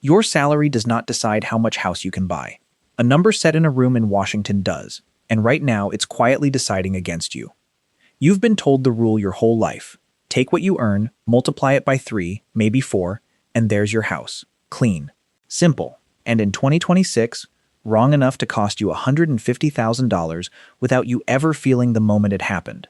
Your salary does not decide how much house you can buy. A number set in a room in Washington does, and right now it's quietly deciding against you. You've been told the rule your whole life. Take what you earn, multiply it by 3, maybe 4, and there's your house. Clean. Simple. And in 2026, wrong enough to cost you $150,000 without you ever feeling the moment it happened.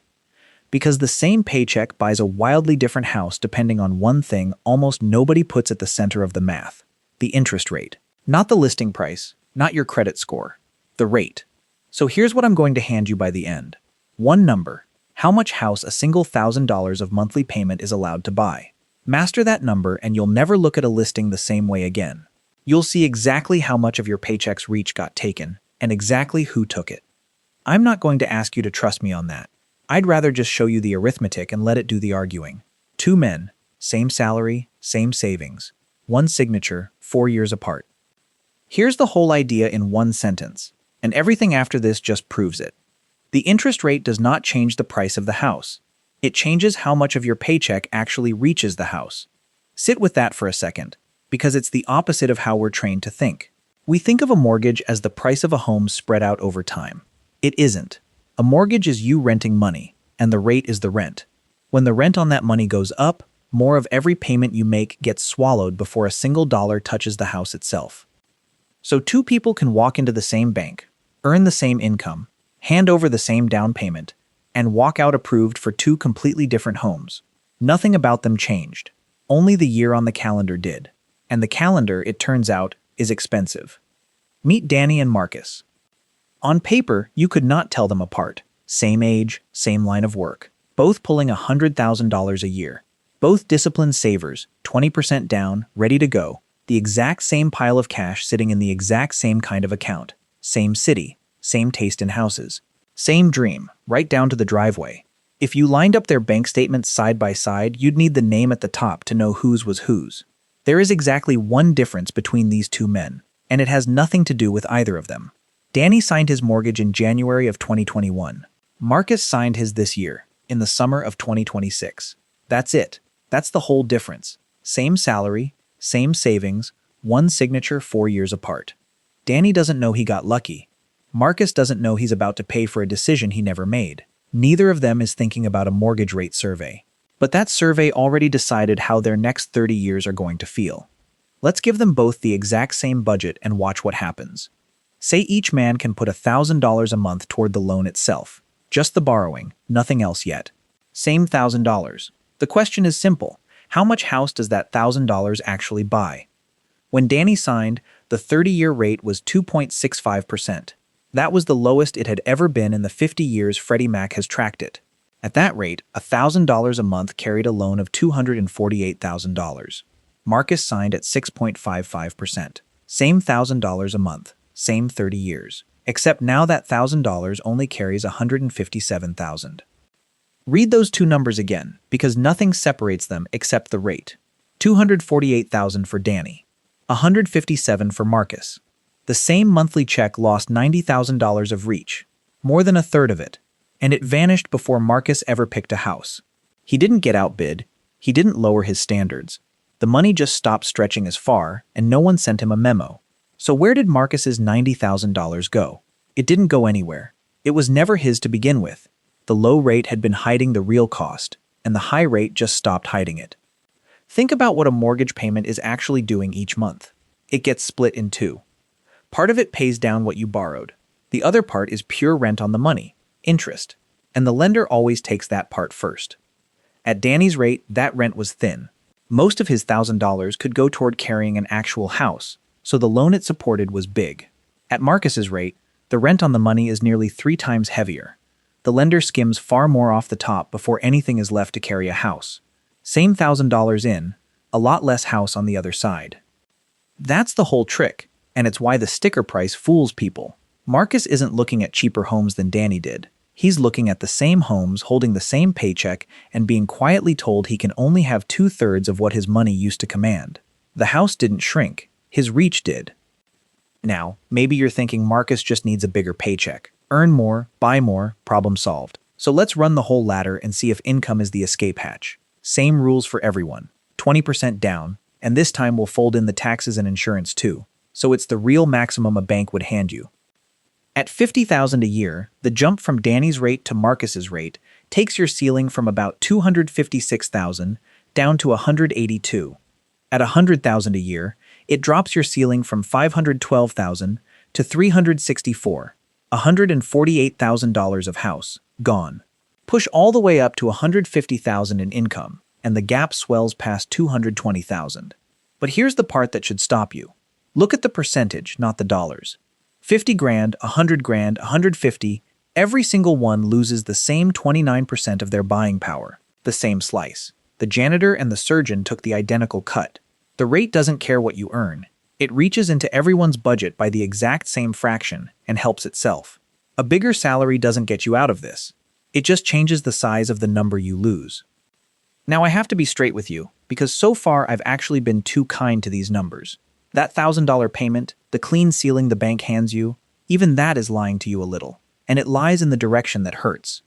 Because the same paycheck buys a wildly different house depending on one thing almost nobody puts at the center of the math: the interest rate. Not the listing price, not your credit score. The rate. So here's what I'm going to hand you by the end. One number. How much house a single $1,000 of monthly payment is allowed to buy. Master that number and you'll never look at a listing the same way again. You'll see exactly how much of your paycheck's reach got taken and exactly who took it. I'm not going to ask you to trust me on that. I'd rather just show you the arithmetic and let it do the arguing. 2 men, same salary, same savings. 1 signature, 4 years apart. Here's the whole idea in one sentence, and everything after this just proves it. The interest rate does not change the price of the house. It changes how much of your paycheck actually reaches the house. Sit with that for a second, because it's the opposite of how we're trained to think. We think of a mortgage as the price of a home spread out over time. It isn't. A mortgage is you renting money, and the rate is the rent. When the rent on that money goes up, more of every payment you make gets swallowed before a single dollar touches the house itself. So 2 people can walk into the same bank, earn the same income, hand over the same down payment, and walk out approved for 2 completely different homes. Nothing about them changed. Only the year on the calendar did. And the calendar, it turns out, is expensive. Meet Danny and Marcus. On paper, you could not tell them apart. Same age, same line of work. Both pulling $100,000 a year. Both disciplined savers, 20% down, ready to go. The exact same pile of cash sitting in the exact same kind of account. Same city, same taste in houses. Same dream, right down to the driveway. If you lined up their bank statements side by side, you'd need the name at the top to know whose was whose. There is exactly one difference between these 2 men, and it has nothing to do with either of them. Danny signed his mortgage in January of 2021. Marcus signed his this year, in the summer of 2026. That's it. That's the whole difference. Same salary, same savings, 1 signature 4 years apart. Danny doesn't know he got lucky. Marcus doesn't know he's about to pay for a decision he never made. Neither of them is thinking about a mortgage rate survey. But that survey already decided how their next 30 years are going to feel. Let's give them both the exact same budget and watch what happens. Say each man can put $1,000 a month toward the loan itself. Just the borrowing, nothing else yet. Same $1,000. The question is simple. How much house does that $1,000 actually buy? When Danny signed, the 30-year rate was 2.65%. That was the lowest it had ever been in the 50 years Freddie Mac has tracked it. At that rate, $1,000 a month carried a loan of $248,000. Marcus signed at 6.55%. Same $1,000 a month, same 30 years. Except now that $1,000 only carries $157,000. Read those 2 numbers again, because nothing separates them except the rate. $248,000 for Danny. $157,000 for Marcus. The same monthly check lost $90,000 of reach, more than a third of it, and it vanished before Marcus ever picked a house. He didn't get outbid, he didn't lower his standards. The money just stopped stretching as far, and no one sent him a memo. So where did Marcus's $90,000 go? It didn't go anywhere. It was never his to begin with. The low rate had been hiding the real cost, and the high rate just stopped hiding it. Think about what a mortgage payment is actually doing each month. It gets split in 2. Part of it pays down what you borrowed. The other part is pure rent on the money, interest, and the lender always takes that part first. At Danny's rate, that rent was thin. Most of his $1,000 could go toward carrying an actual house, so the loan it supported was big. At Marcus's rate, the rent on the money is nearly 3 times heavier. The lender skims far more off the top before anything is left to carry a house. Same $1,000 in, a lot less house on the other side. That's the whole trick, and it's why the sticker price fools people. Marcus isn't looking at cheaper homes than Danny did. He's looking at the same homes, holding the same paycheck, and being quietly told he can only have 2/3 of what his money used to command. The house didn't shrink. His reach did. Now, maybe you're thinking Marcus just needs a bigger paycheck. Earn more, buy more, problem solved. So let's run the whole ladder and see if income is the escape hatch. Same rules for everyone. 20% down, And this time we'll fold in the taxes and insurance too. So it's the real maximum a bank would hand you. At $50,000 a year, the jump from Danny's rate to Marcus's rate takes your ceiling from about $256,000 down to $182,000. At $100,000 a year, it drops your ceiling from $512,000 to $364,000, $148,000 of house gone. Push all the way up to $150,000 in income, and the gap swells past $220,000. But here's the part that should stop you. Look at the percentage, not the dollars. 50 grand, 100 grand, 150, every single one loses the same 29% of their buying power, the same slice. The janitor and the surgeon took the identical cut. The rate doesn't care what you earn. It reaches into everyone's budget by the exact same fraction and helps itself. A bigger salary doesn't get you out of this. It just changes the size of the number you lose. Now I have to be straight with you, because so far I've actually been too kind to these numbers. That $1,000 payment, the clean ceiling the bank hands you, even that is lying to you a little, and it lies in the direction that hurts.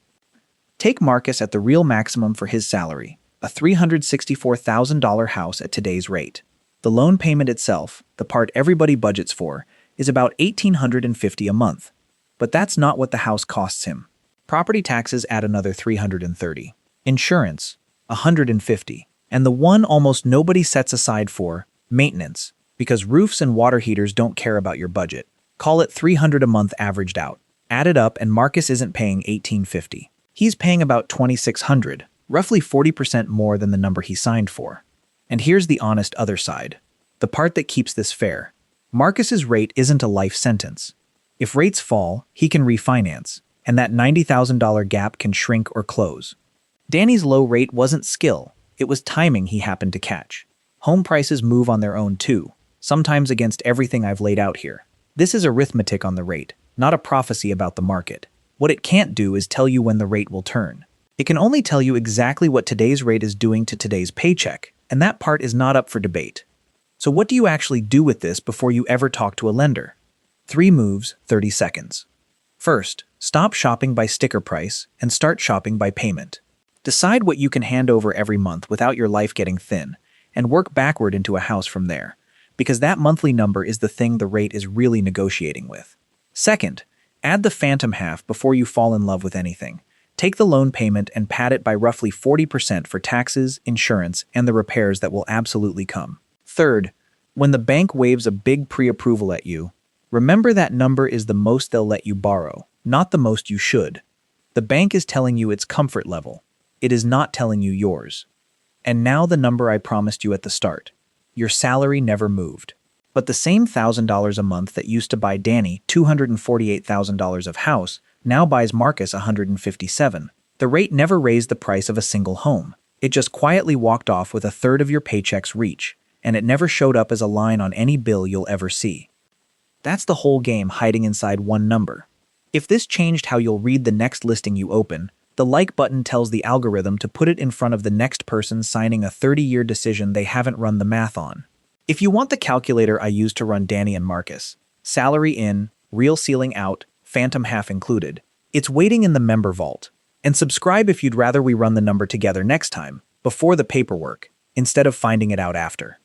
Take Marcus at the real maximum for his salary, a $364,000 house at today's rate. The loan payment itself, the part everybody budgets for, is about $1,850 a month. But that's not what the house costs him. Property taxes add another $330. Insurance, $150. And the one almost nobody sets aside for, maintenance, because roofs and water heaters don't care about your budget. Call it $300 a month averaged out. Add it up and Marcus isn't paying $1,850. He's paying about $2,600, roughly 40% more than the number he signed for. And here's the honest other side, the part that keeps this fair. Marcus's rate isn't a life sentence. If rates fall, he can refinance, and that $90,000 gap can shrink or close. Danny's low rate wasn't skill, it was timing he happened to catch. Home prices move on their own too, sometimes against everything I've laid out here. This is arithmetic on the rate, not a prophecy about the market. What it can't do is tell you when the rate will turn. It can only tell you exactly what today's rate is doing to today's paycheck, and that part is not up for debate. So what do you actually do with this before you ever talk to a lender? 3 moves, 30 seconds. First, stop shopping by sticker price and start shopping by payment. Decide what you can hand over every month without your life getting thin, and work backward into a house from there, because that monthly number is the thing the rate is really negotiating with. Second, add the phantom half before you fall in love with anything. Take the loan payment and pad it by roughly 40% for taxes, insurance, and the repairs that will absolutely come. Third, when the bank waves a big pre-approval at you, remember that number is the most they'll let you borrow, not the most you should. The bank is telling you its comfort level. It is not telling you yours. And now the number I promised you at the start. Your salary never moved. But the same $1,000 a month that used to buy Danny $248,000 of house now buys Marcus $157,000. The rate never raised the price of a single home. It just quietly walked off with a third of your paycheck's reach, and it never showed up as a line on any bill you'll ever see. That's the whole game hiding inside one number. If this changed how you'll read the next listing you open, the like button tells the algorithm to put it in front of the next person signing a 30-year decision they haven't run the math on. If you want the calculator I used to run Danny and Marcus, salary in, real ceiling out, phantom half included, it's waiting in the member vault. And subscribe if you'd rather we run the number together next time, before the paperwork, instead of finding it out after.